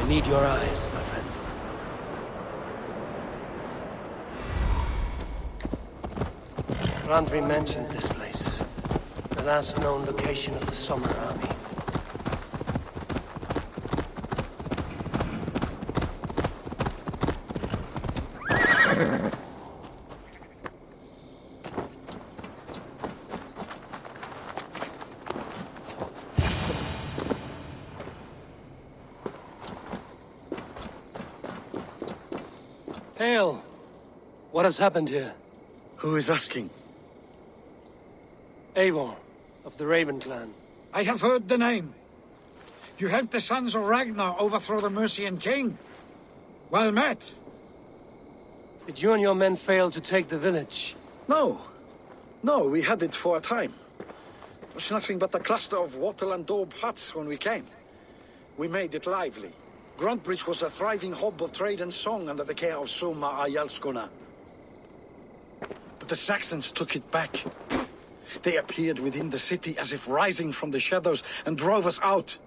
need your eyes, my friend. Randvi mentioned this place. The last known location of the Summer Army. Hail! What has happened here? Who is asking? Eivor, of the Raven clan. I have heard the name. You helped the sons of Ragnar overthrow the Mercian king. Well met. Did you and your men fail to take the village? No. No, we had it for a time. It was nothing but a cluster of wattle and daub huts when we came. We made it lively. Gruntbridge was a thriving hub of trade and song under the care of Soma Ayalskona. But the Saxons took it back. They appeared within the city as if rising from the shadows and drove us out.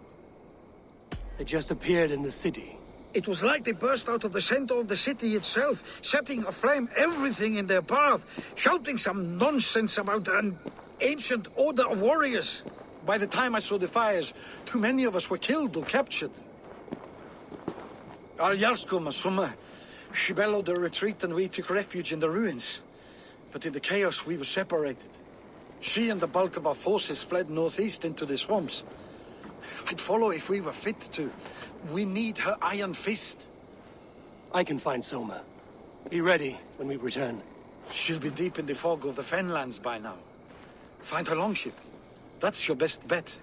They just appeared in the city. It was like they burst out of the center of the city itself, setting aflame everything in their path, shouting some nonsense about an ancient order of warriors. By the time I saw the fires, too many of us were killed or captured. Ayalskona, Soma, she bellowed a retreat and we took refuge in the ruins. But in the chaos we were separated. She and the bulk of our forces fled northeast into the swamps. I'd follow if we were fit to. We need her iron fist. I can find Soma. Be ready when we return. She'll be deep in the fog of the Fenlands by now. Find her longship. That's your best bet.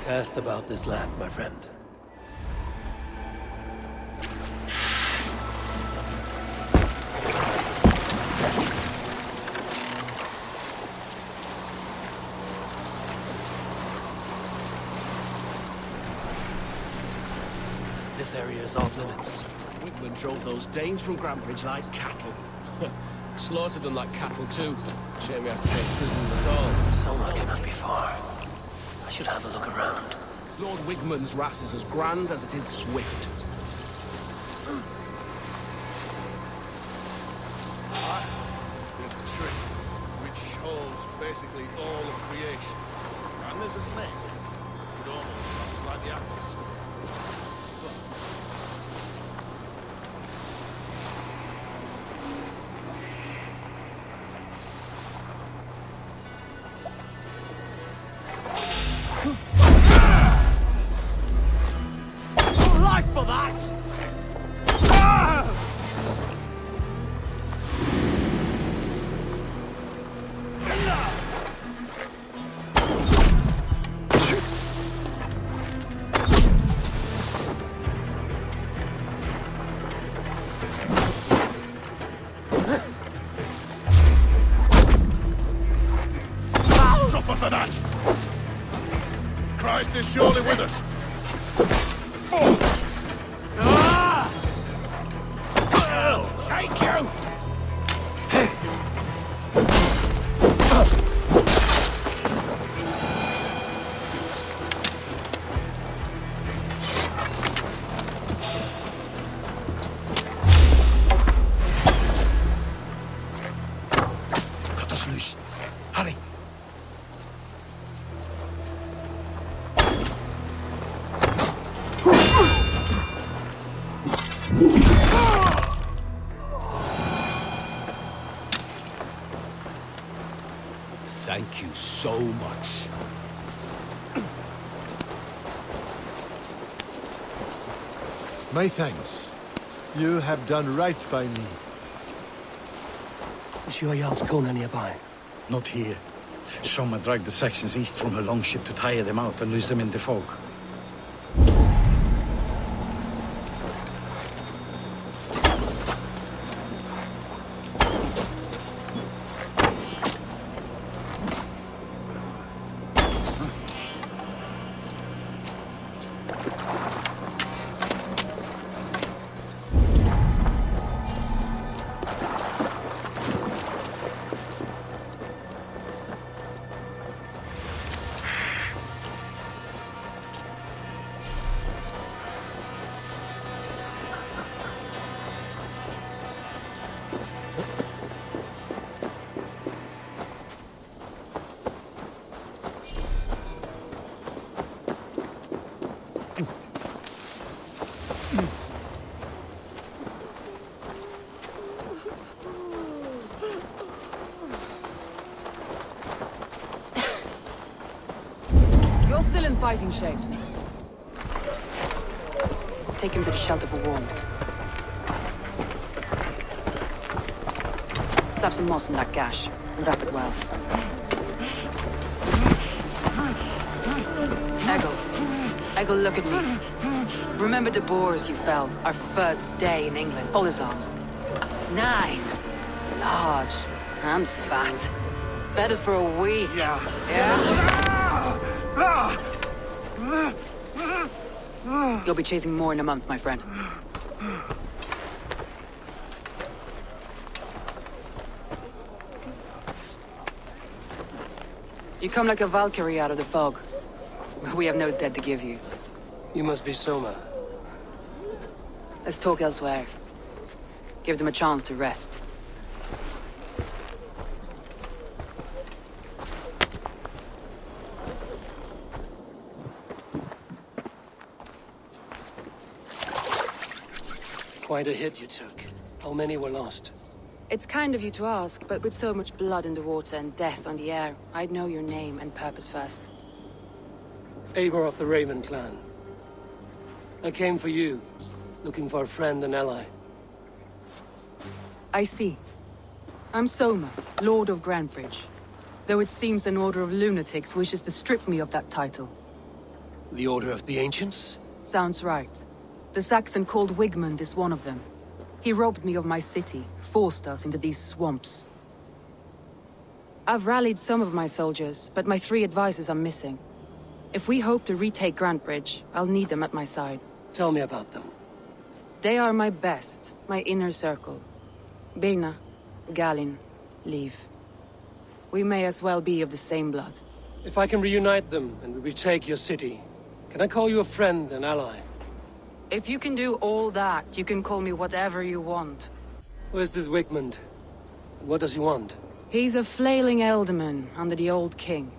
Cast about this land, my friend. This area is off limits. Wigmund drove those Danes from Grantbridge like cattle. Slaughtered them like cattle too. Shame we have to take prisoners at all. Soma cannot be far. I should have a look around. Lord Wigmund's wrath is as grand as it is swift. There's the tree, which holds basically all of creation. And there's a snake. It almost sounds like the Aqua story. Life for that! Suffer for that! Christ is surely with us. Thank you! Cut us loose. Hurry. Thank you so much. My thanks. You have done right by me. Is your Jarl's Kona nearby? Not here. Soma dragged the Saxons east from her longship to tire them out and lose them in the fog. You're still in fighting shape. Take him to the shelter for warmth. Slap some moss in that gash, and wrap it well. Eggle, look at me. Remember the boars you felled, our first day in England? Hold his arms. 9. Large and fat. Fed us for a week. Yeah? You'll be chasing more in a month, my friend. You come like a Valkyrie out of the fog. We have no dead to give you. You must be Soma. Let's talk elsewhere. Give them a chance to rest. Quite a hit you took. How many were lost? It's kind of you to ask, but with so much blood in the water and death on the air, I'd know your name and purpose first. Eivor of the Raven clan. I came for you, looking for a friend and ally. I see. I'm Soma, Lord of Grantebridge. Though it seems an order of lunatics wishes to strip me of that title. The Order of the Ancients? Sounds right. The Saxon called Wigmund is one of them. He robbed me of my city, forced us into these swamps. I've rallied some of my soldiers, but my 3 advisors are missing. If we hope to retake Grantebridge, I'll need them at my side. Tell me about them. They are my best, my inner circle. Birna, Galin, Liv. We may as well be of the same blood. If I can reunite them and we retake your city, can I call you a friend and ally? If you can do all that, you can call me whatever you want. Where's this Wigmund? What does he want? He's a flailing elderman under the old king.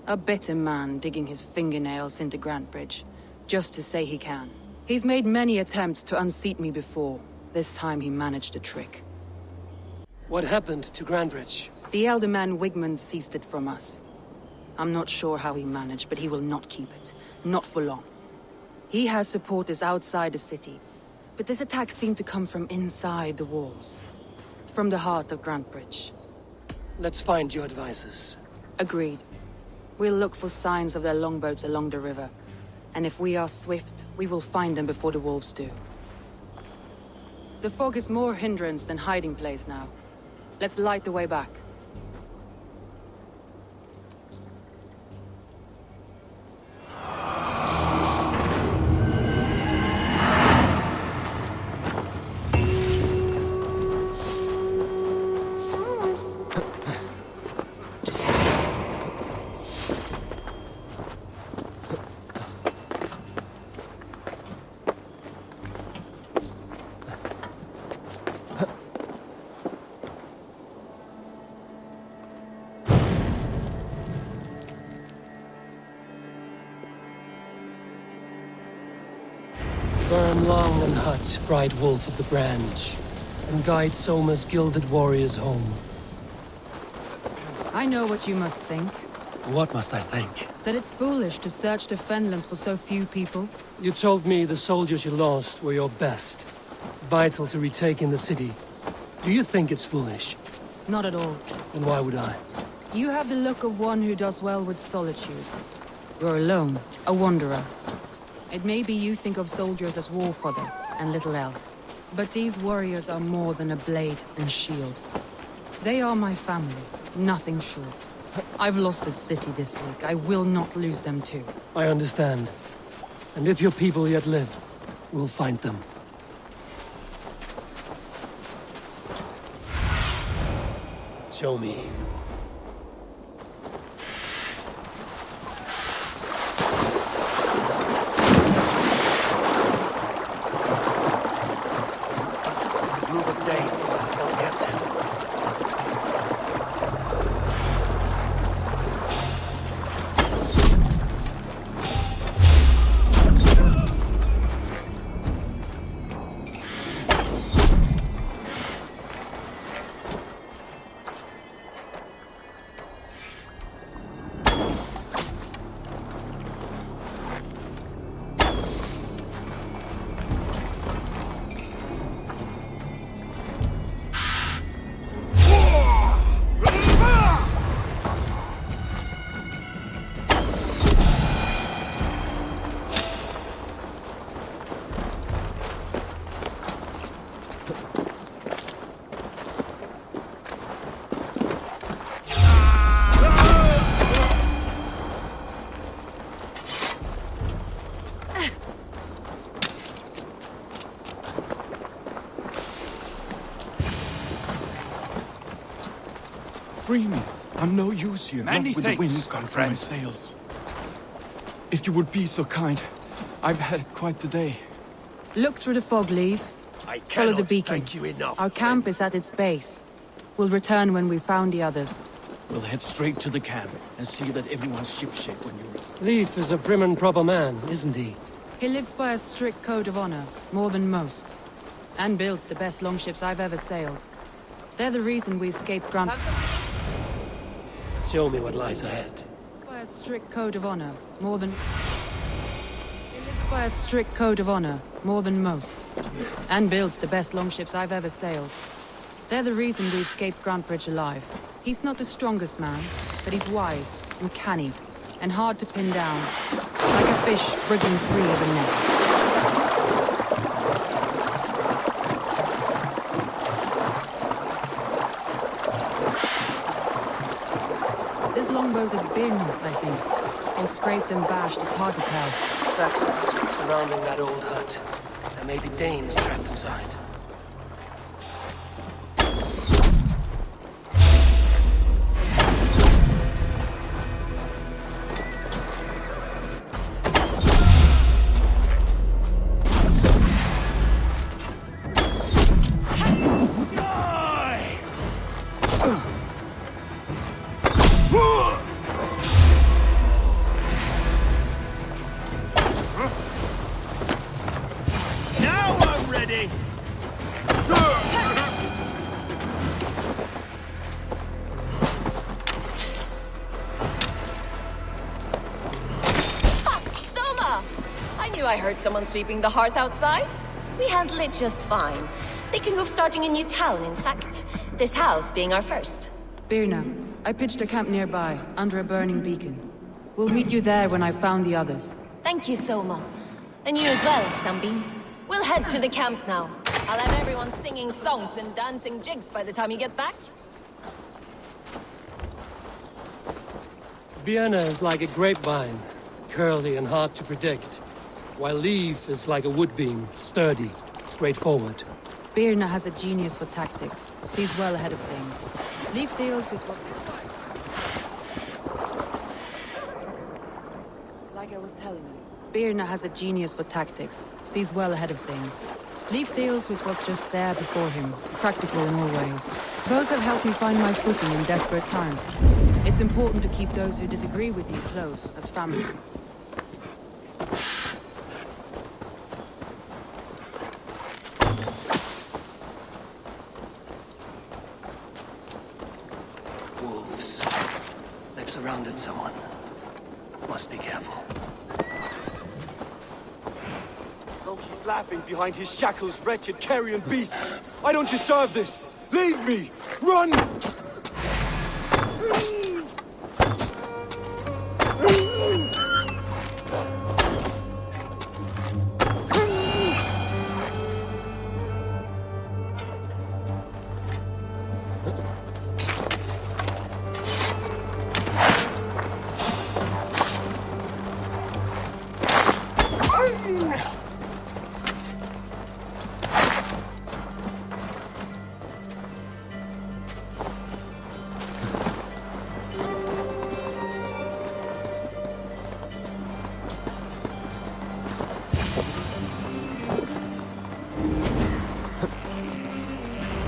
A bitter man digging his fingernails into Grantebridge, just to say he can. He's made many attempts to unseat me before. This time he managed a trick. What happened to Grantebridge? The elderman Wigmund seized it from us. I'm not sure how he managed, but he will not keep it. Not for long. He has supporters outside the city, but this attack seemed to come from inside the walls. From the heart of Grantebridge. Let's find your advisors. Agreed. We'll look for signs of their longboats along the river. And if we are swift, we will find them before the wolves do. The fog is more hindrance than hiding place now. Let's light the way back. Burn long and hut, bright wolf of the branch, and guide Soma's gilded warriors home. I know what you must think. What must I think? That it's foolish to search the Fenlands for so few people. You told me the soldiers you lost were your best. Vital to retaking the city. Do you think it's foolish? Not at all. Then why would I? You have the look of one who does well with solitude. You're alone, a wanderer. It may be you think of soldiers as war fodder, and little else. But these warriors are more than a blade and shield. They are my family, nothing short. I've lost a city this week. I will not lose them too. I understand. And if your people yet live, we'll find them. Show me. A group of Danes held captive. Free me. I'm no use here, Many not with the thanks, wind gone from my sails. If you would be so kind, I've had quite the day. Look through the fog, Leave. I Follow the cannot beacon. thank you enough. Our camp is at its base. We'll return when we've found the others. We'll head straight to the camp and see that everyone's shipshape when you return. Leif is a prim and proper man, isn't he? He lives by a strict code of honor, more than most. And builds the best longships I've ever sailed. They're the reason we escaped Grant. Show me what lies ahead. By a strict code of honor, more than... He lives by a strict code of honor, more than most. And builds the best longships I've ever sailed. They're the reason we escaped Grantbridge alive. He's not the strongest man, but he's wise and canny, and hard to pin down. Like a fish wriggling free of a net. This longboat is Birn's, I think. All scraped and bashed, it's hard to tell. Saxons surrounding that old hut. There may be Danes trapped inside. Now I'm ready! Soma! I knew I heard someone sweeping the hearth outside. We handle it just fine. Thinking of starting a new town, in fact. This house being our first. Birna, I pitched a camp nearby, under a burning beacon. We'll meet you there when I've found the others. Thank you, Soma. And you as well, Sunbeam. We'll head to the camp now. I'll have everyone singing songs and dancing jigs by the time you get back. Vienna is like a grapevine, curly and hard to predict, while Leif is like a woodbeam, sturdy, straightforward. Birna has a genius for tactics, sees well ahead of things. Leif deals with what... Like I was telling you. Birna has a genius for tactics, sees well ahead of things. Leif deals with what's just there before him, practical in all ways. Both have helped me find my footing in desperate times. It's important to keep those who disagree with you close, as family. Wolves. I've surrounded someone. Must be careful. Look, he's laughing behind his shackles, wretched carrion beasts. I don't deserve this. Leave me! Run!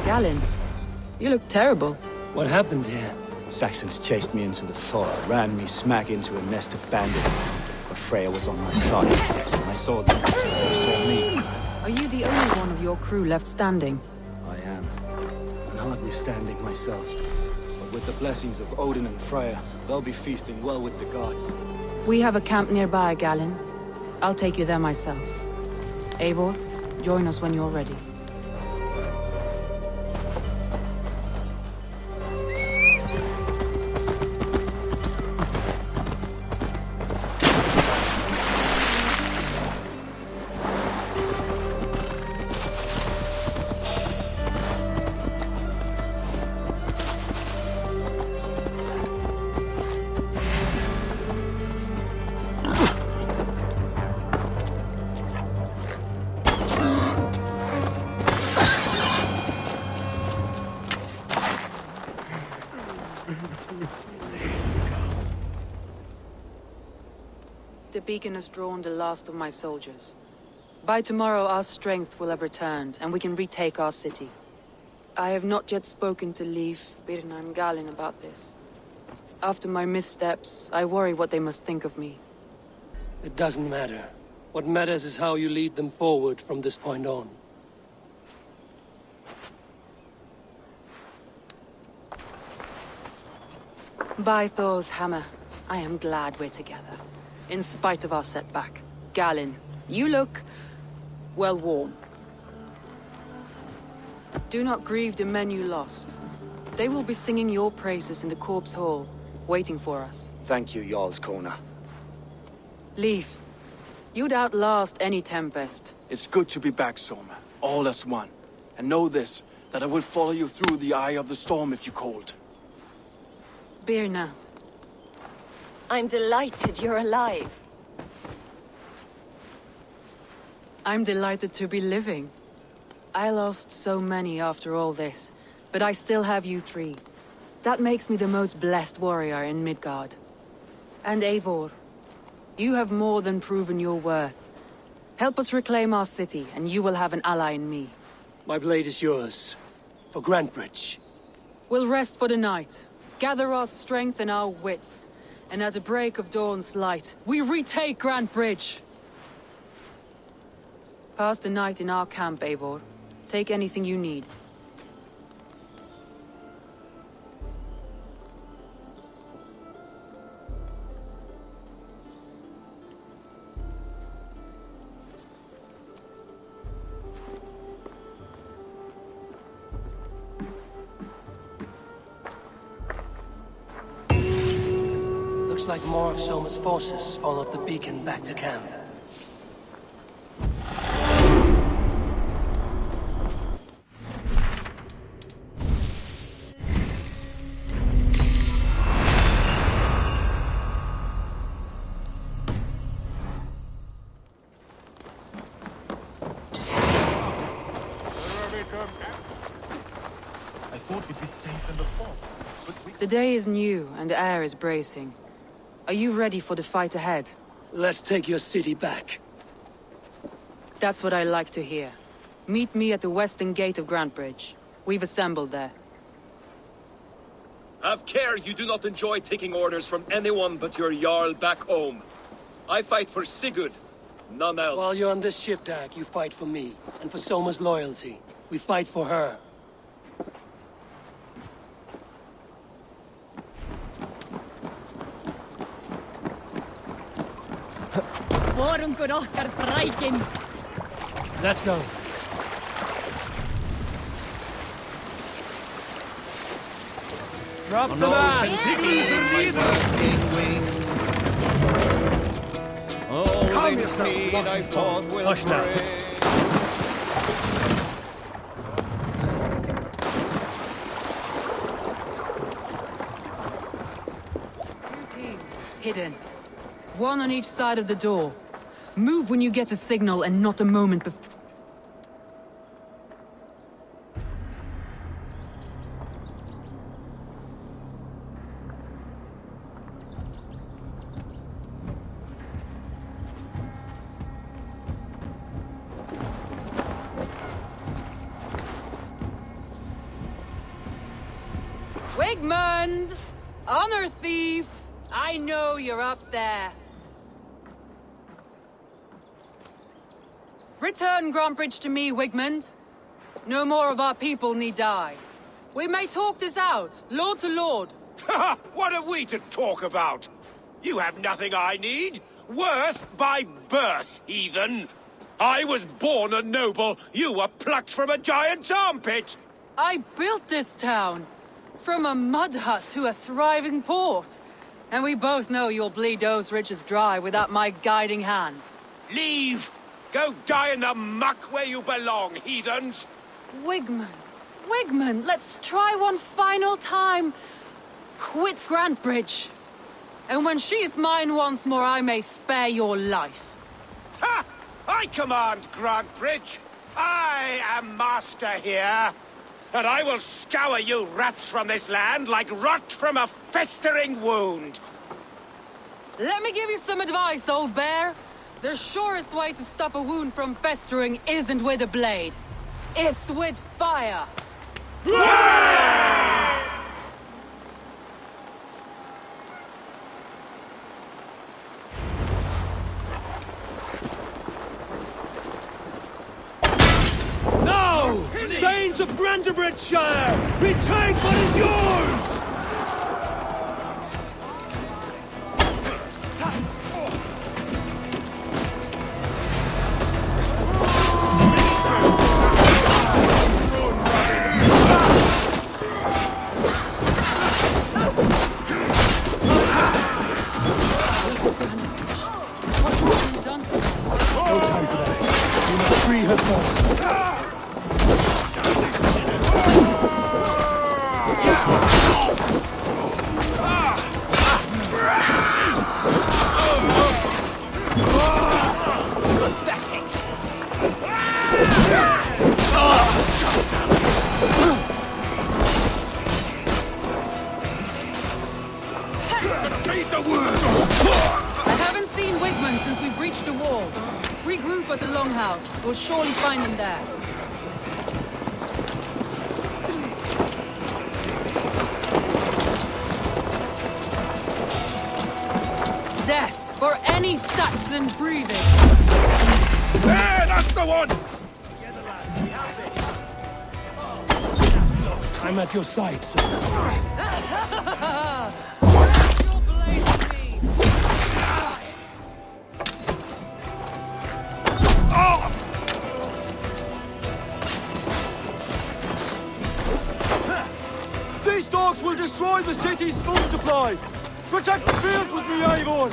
Galen, you look terrible. What happened here? Saxons chased me into the fire, ran me smack into a nest of bandits. But Freya was on my side. When I saw them, they saw me. Are you the only one of your crew left standing? I am. And hardly standing myself. But with the blessings of Odin and Freya, they'll be feasting well with the gods. We have a camp nearby, Galen. I'll take you there myself. Eivor, join us when you're ready. The beacon has drawn the last of my soldiers. By tomorrow our strength will have returned, and we can retake our city. I have not yet spoken to Leif, Birna and Galen about this. After my missteps, I worry what they must think of me. It doesn't matter. What matters is how you lead them forward from this point on. By Thor's hammer, I am glad we're together. In spite of our setback. Galen, you look well worn. Do not grieve the men you lost. They will be singing your praises in the corpse hall, waiting for us. Thank you, Jarl's Kona. Leif, you'd outlast any tempest. It's good to be back, Soma. All as one. And know this, that I will follow you through the eye of the storm if you called. Birna. I'm delighted you're alive. I'm delighted to be living. I lost so many after all this, but I still have you three. That makes me the most blessed warrior in Midgard. And Eivor, you have more than proven your worth. Help us reclaim our city, and you will have an ally in me. My blade is yours. For Grantebridge. We'll rest for the night, gather our strength and our wits, and at the break of dawn's light, we retake Grantebridge! Pass the night in our camp, Eivor. Take anything you need. Looks like more of Soma's forces followed the beacon back to camp. I thought we'd be safe in the fog, but we... The day is new, and the air is bracing. Are you ready for the fight ahead? Let's take your city back. That's what I like to hear. Meet me at the western gate of Grantebridge. We've assembled there. Have care you do not enjoy taking orders from anyone but your Jarl back home. I fight for Sigurd, none else. While you're on this ship, Dag, you fight for me, and for Soma's loyalty. We fight for her. Let's go. Drop the mask! Calm yourself, Hush now. Hidden. One on each side of the door. Move when you get a signal and not a moment before. Wigmund! Honor thief! I know you're up there. Return Grantbridge to me, Wigmund. No more of our people need die. We may talk this out, lord to lord. What are we to talk about? You have nothing I need. Worth by birth, heathen. I was born a noble. You were plucked from a giant's armpit. I built this town. From a mud hut to a thriving port. And we both know you'll bleed those riches dry without my guiding hand. Leave! Go die in the muck where you belong, heathens! Wigmund, Wigmund, let's try one final time. Quit Grantbridge. And when she is mine once more, I may spare your life. Ha! I command Grantbridge. I am master here. And I will scour you rats from this land like rot from a festering wound. Let me give you some advice, old bear. The surest way to stop a wound from festering isn't with a blade. It's with fire. No! Danes of Grantebridgeshire! Retake what is yours! No time for that. We must free her first. I haven't seen Wigmund since we breached the wall. Regroup at the Longhouse. We'll surely find him there. Death for any Saxon breathing. There, that's the one! I'm at your side, sir. Your blade to me. These dogs will destroy the city's food supply! Protect the field with me, Eivor!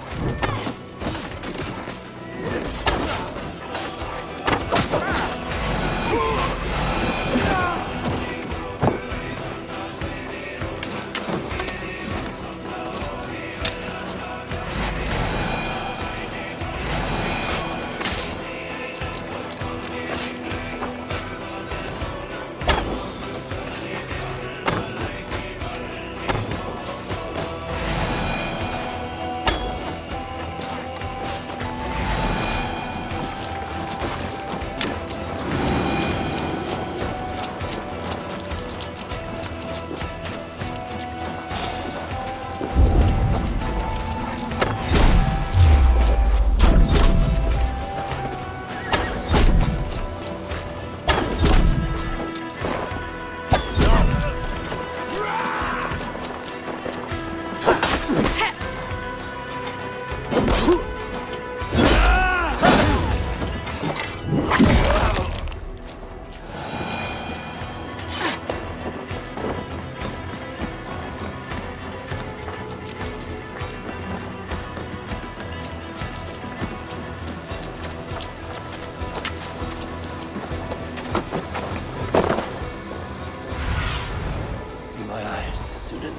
my eyes, Sunan.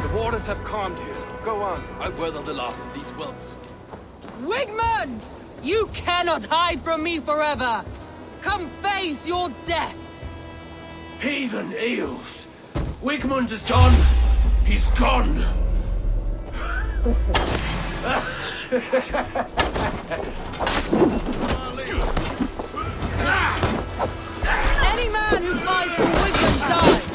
The waters have calmed here. Go on. I'll weather the last of these whelps. Wigmund! You cannot hide from me forever! Come face your death! Heathen eels! Wigmund is done! He's gone! Any man who fights for Wigmund dies!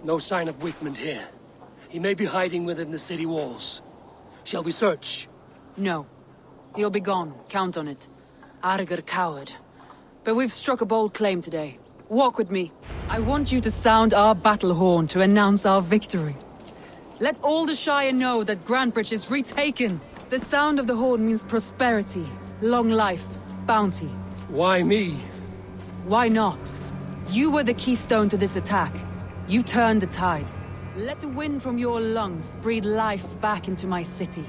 No sign of Wigmund here. He may be hiding within the city walls. Shall we search? No. He'll be gone, count on it. Arger coward. But we've struck a bold claim today. Walk with me. I want you to sound our battle horn to announce our victory. Let all the Shire know that Grantebridge is retaken. The sound of the horn means prosperity, long life, bounty. Why me? Why not? You were the keystone to this attack. You turned the tide. Let the wind from your lungs breathe life back into my city.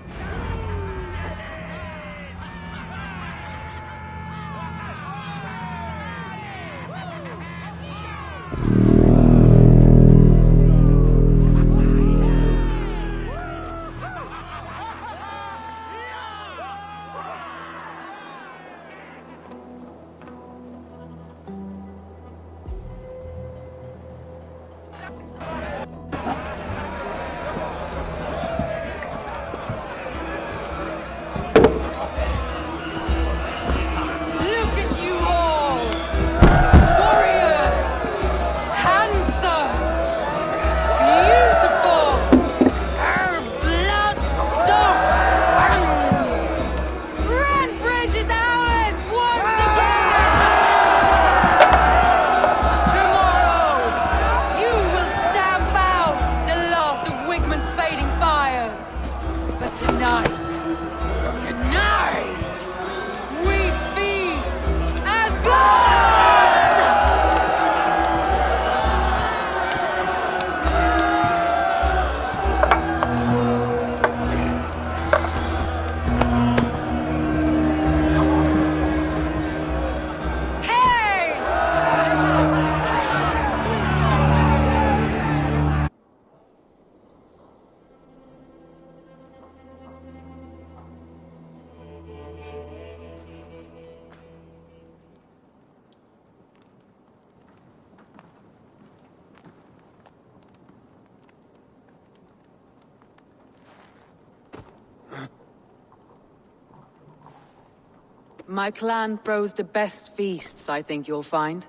My clan throws the best feasts, I think you'll find.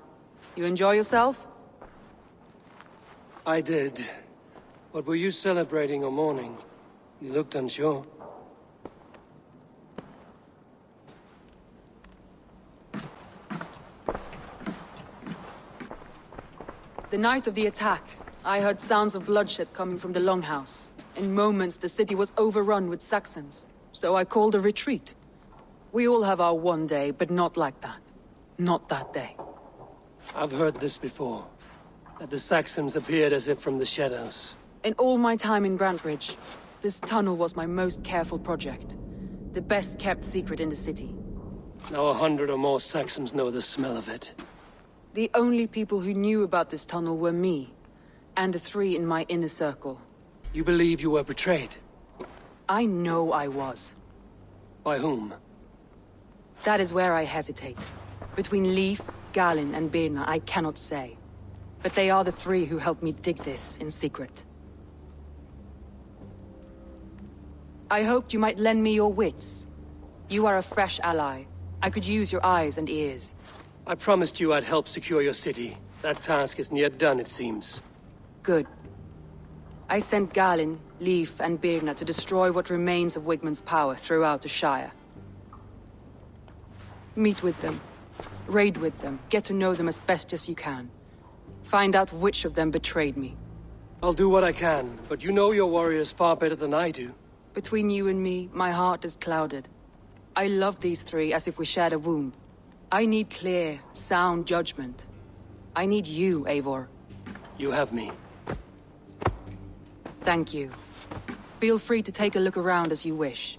You enjoy yourself? I did. But were you celebrating or mourning? You looked unsure. The night of the attack, I heard sounds of bloodshed coming from the Longhouse. In moments, the city was overrun with Saxons, so I called a retreat. We all have our one day, but not like that. Not that day. I've heard this before. That the Saxons appeared as if from the shadows. In all my time in Grantebridge, this tunnel was my most careful project. The best kept secret in the city. Now 100 or more Saxons know the smell of it. The only people who knew about this tunnel were me, and the 3 in my inner circle. You believe you were betrayed? I know I was. By whom? That is where I hesitate. Between Leif, Galin, and Birna, I cannot say. But they are the three who helped me dig this in secret. I hoped you might lend me your wits. You are a fresh ally. I could use your eyes and ears. I promised you I'd help secure your city. That task isn't yet done, it seems. Good. I sent Galin, Leif, and Birna to destroy what remains of Wigmund's power throughout the Shire. Meet with them. Raid with them. Get to know them as best as you can. Find out which of them betrayed me. I'll do what I can, but you know your warriors far better than I do. Between you and me, my heart is clouded. I love these three as if we shared a womb. I need clear, sound judgment. I need you, Eivor. You have me. Thank you. Feel free to take a look around as you wish.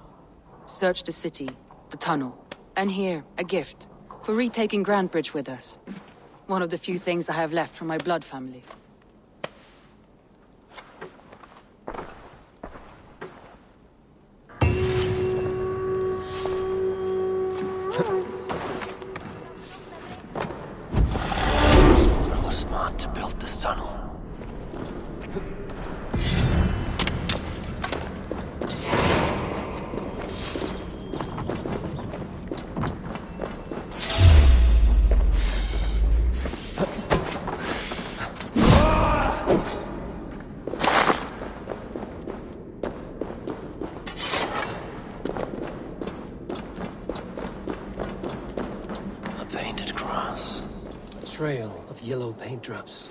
Search the city, the tunnel, and here, a gift, for retaking Grantebridge with us. One of the few things I have left from my blood family. It was smart to build this tunnel. Trail of yellow paint drops.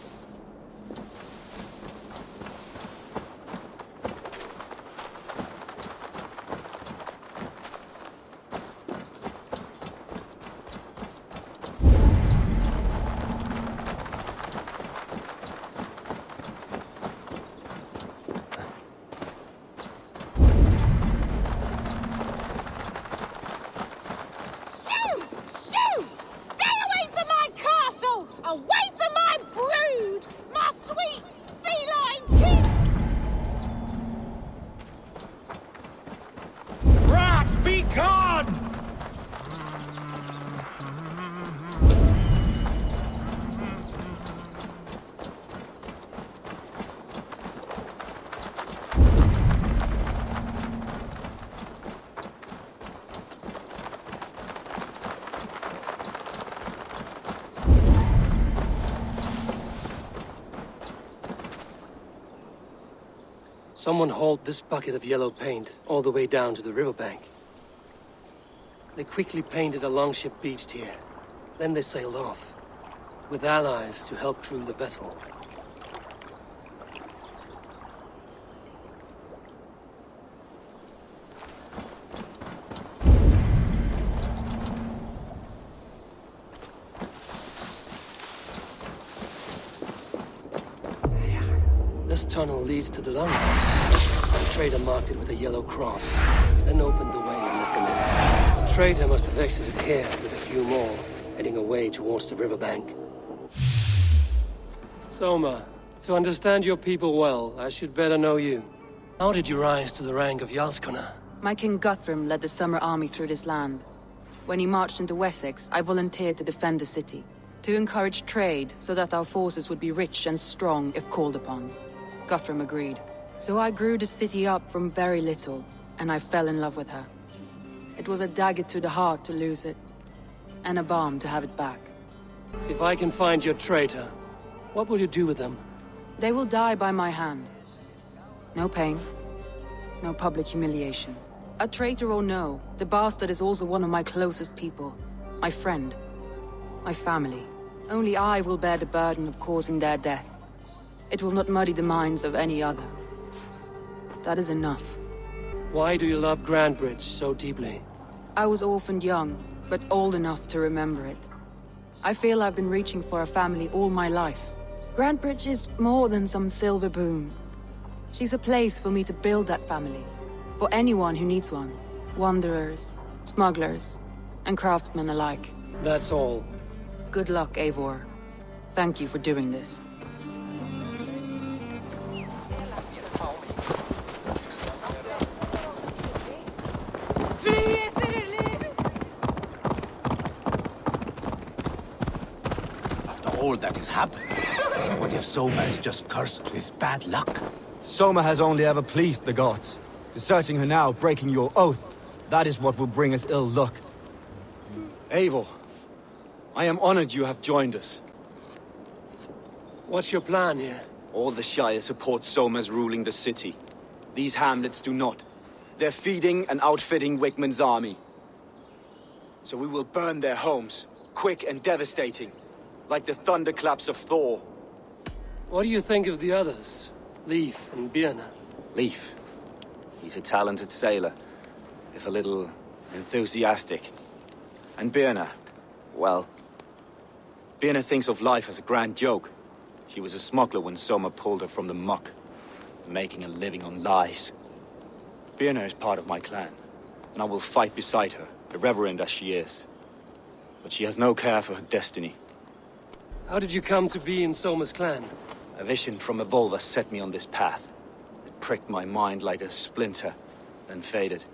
Someone hauled this bucket of yellow paint all the way down to the riverbank. They quickly painted a longship beached here. Then they sailed off, with allies to help crew the vessel. This tunnel leads to the longhouse. The trader marked it with a yellow cross, then opened the way and let them in. The trader must have exited here with a few more, heading away towards the riverbank. Soma, to understand your people well, I should better know you. How did you rise to the rank of Jarlskona? My king Guthrum led the summer army through this land. When he marched into Wessex, I volunteered to defend the city, to encourage trade so that our forces would be rich and strong if called upon. Guthrum agreed. So I grew the city up from very little, and I fell in love with her. It was a dagger to the heart to lose it, and a balm to have it back. If I can find your traitor, what will you do with them? They will die by my hand. No pain, no public humiliation. A traitor or no, the bastard is also one of my closest people. My friend. My family. Only I will bear the burden of causing their death. It will not muddy the minds of any other. That is enough. Why do you love Grantebridge so deeply? I was orphaned young, but old enough to remember it. I feel I've been reaching for a family all my life. Grantebridge is more than some silver boon. She's a place for me to build that family. For anyone who needs one. Wanderers, smugglers, and craftsmen alike. That's all. Good luck, Eivor. Thank you for doing this. All that is happening. What if Soma is just cursed with bad luck? Soma has only ever pleased the gods. Deserting her now, breaking your oath, that is what will bring us ill luck. Eivor, I am honored you have joined us. What's your plan here? All the Shire support Soma's ruling the city. These hamlets do not. They're feeding and outfitting Wigmund's army. So we will burn their homes, quick and devastating, like the thunderclaps of Thor. What do you think of the others? Leif and Birna? Leif. He's a talented sailor, if a little enthusiastic. And Birna, well, Birna thinks of life as a grand joke. She was a smuggler when Soma pulled her from the muck, making a living on lies. Birna is part of my clan, and I will fight beside her, irreverent as she is. But she has no care for her destiny. How did you come to be in Soma's clan? A vision from Evolva set me on this path. It pricked my mind like a splinter, then faded.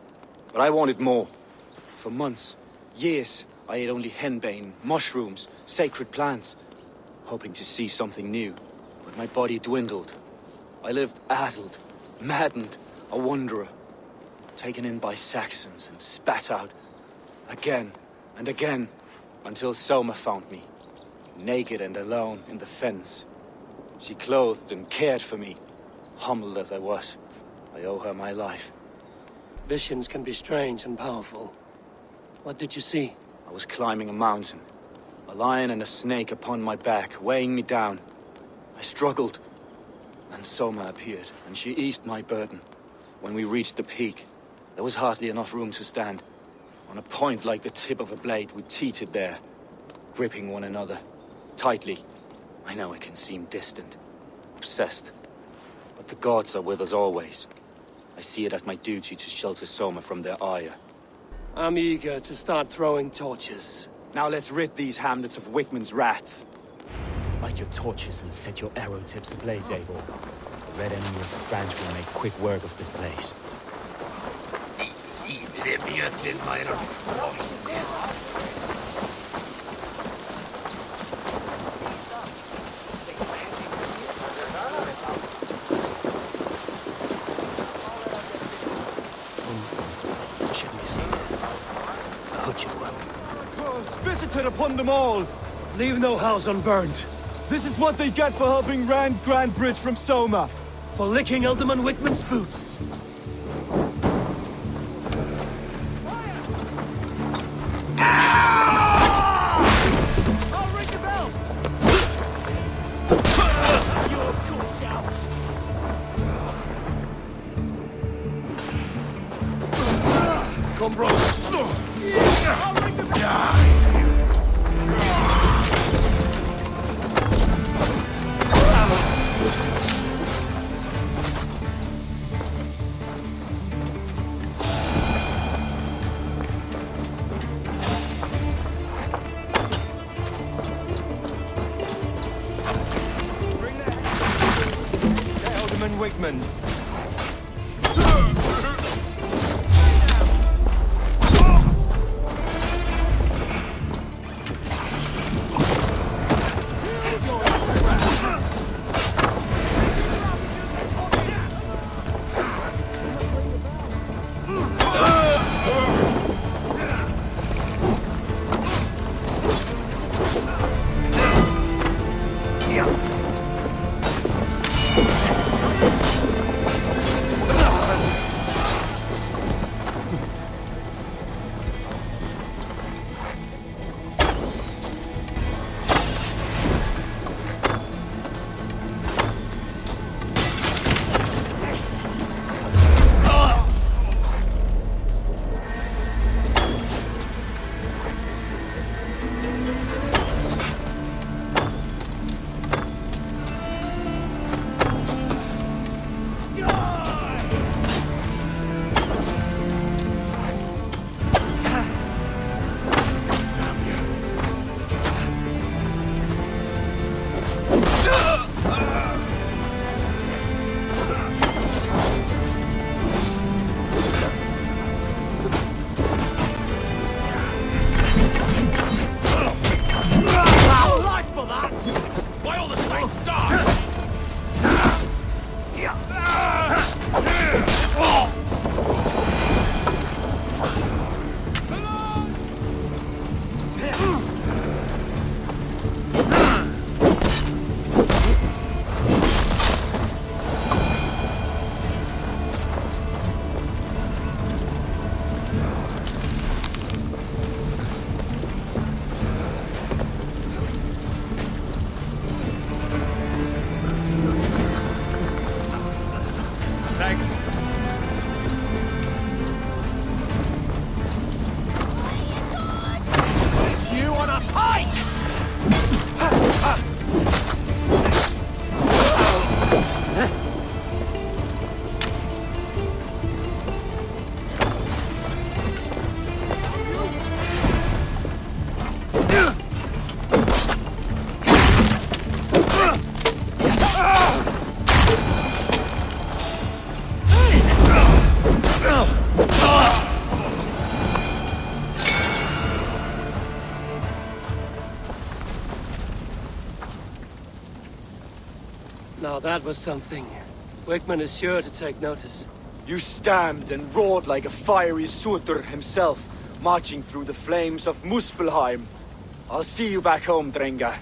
But I wanted more. For months, years, I ate only henbane, mushrooms, sacred plants, hoping to see something new. But my body dwindled. I lived addled, maddened, a wanderer, taken in by Saxons and spat out again and again, until Soma found me, naked and alone in the fens. She clothed and cared for me, humbled as I was. I owe her my life. Visions can be strange and powerful. What did you see? I was climbing a mountain, a lion and a snake upon my back, weighing me down. I struggled. Then Soma appeared, and she eased my burden. When we reached the peak, there was hardly enough room to stand. On a point like the tip of a blade, we teetered there, gripping one another, tightly. I know it can seem distant, obsessed, but the gods are with us always. I see it as my duty to shelter Soma from their ire. I'm eager to start throwing torches. Now let's rid these hamlets of Wigmund's rats. Light your torches and set your arrow tips ablaze, Eivor. The red enemy of the branch will make quick work of this place. Visited upon them all! Leave no house unburned. This is what they get for helping Rand Grandbridge from Soma! For licking Alderman Wigmund's boots. I'll ring the bell! Your good shout! Come, bro! I'll ring the bell! Wigmund. For that! Now that was something. Wigmund is sure to take notice. You stamped and roared like a fiery Surtur himself, marching through the flames of Muspelheim. I'll see you back home, Drenga.